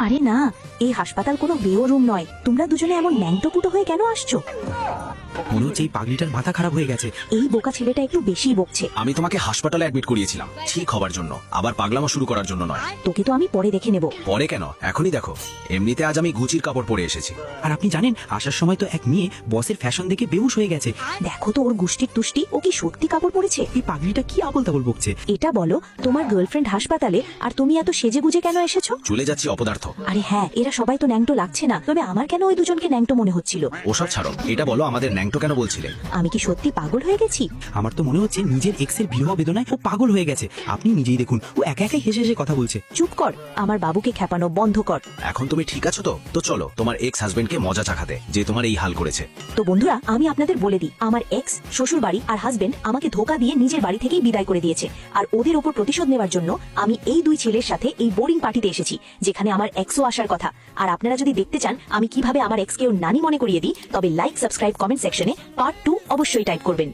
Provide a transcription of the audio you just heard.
আরে না, এই হাসপাতাল কোনো বেও রুম নয়। তোমরা দুজনে এমন ন্যাংটোপুটো হয়ে কেন আসছো? মনে হচ্ছে এই পাগলিটার মাথা খারাপ হয়ে গেছে। এই বোকা ছেলেটা একটু বেশি বকছে। আমি তোমাকে হাসপাতালে অ্যাডমিট করিয়েছিলাম ঠিক হবার জন্য, আবার পাগলামো শুরু করার জন্য নয়। তোকে তো আমি পরে দেখে নেব। পরে কেন, এখনই দেখো। এমনিতে আজ আমি গুচির কাপড় পরে এসেছি। আর আপনি জানেন আসার সময় তো এক মেয়ে বসের ফ্যাশন দেখে বেহুশ হয়ে গেছে। দেখো তো ওর গুষ্টির তুষ্টি, ও কি সত্যি কাপড় পরেছে? এই পাগলিটা কি আবল তাবল বকছে। এটা বলো, তোমার গার্লফ্রেন্ড হাসপাতালে আর তুমি এত সেজে গুজে কেন এসেছো? চলে যাচ্ছি অপদার্থ। আরে হ্যাঁ, এরা সবাই তো ন্যাংটো লাগছে না, তবে আমার কেন ওই দুজনকে ন্যাংটো মনে হচ্ছিল? ওসব ছাড়ো, এটা বলো আমাদের ন্যাংটো কেন বলছিলে? আমি কি সত্যি পাগল হয়ে গেছি? আমার তো মনে হচ্ছে নিজের এক্সের বিরহ বেদনায় ও পাগল হয়ে গেছে। আপনি নিজেই দেখুন, ও একা একাই হেসে হেসে কথা বলছে। চুপ কর, আমার বাবুকে খেপানো বন্ধ কর। এখন তুমি ঠিক আছো তো? তো চলো তোমার এক্স হাজবেন্ডকে মজা চাখাতে, যে তোমার এই হাল করেছে। তো বন্ধুরা, আমি আপনাদের বলে দিই, আমার এক্স শ্বশুর বাড়ি আর হাজবেন্ড আমাকে ধোকা দিয়ে নিজের বাড়ি থেকেই বিদায় করে দিয়েছে। আর ওদের ওপর প্রতিশোধ নেওয়ার জন্য আমি এই দুই ছেলের সাথে এই বোরিং পার্টিতে এসেছি, যেখানে আমার এক্সও আসার কথা। আর আপনারা যদি দেখতে চান আমি কিভাবে আমার এক্সকেও নানি মনে করিয়ে দিই, তবে লাইক, সাবস্ক্রাইব, কমেন্ট সেকশনে পার্ট 2 অবশ্যই টাইপ করবেন।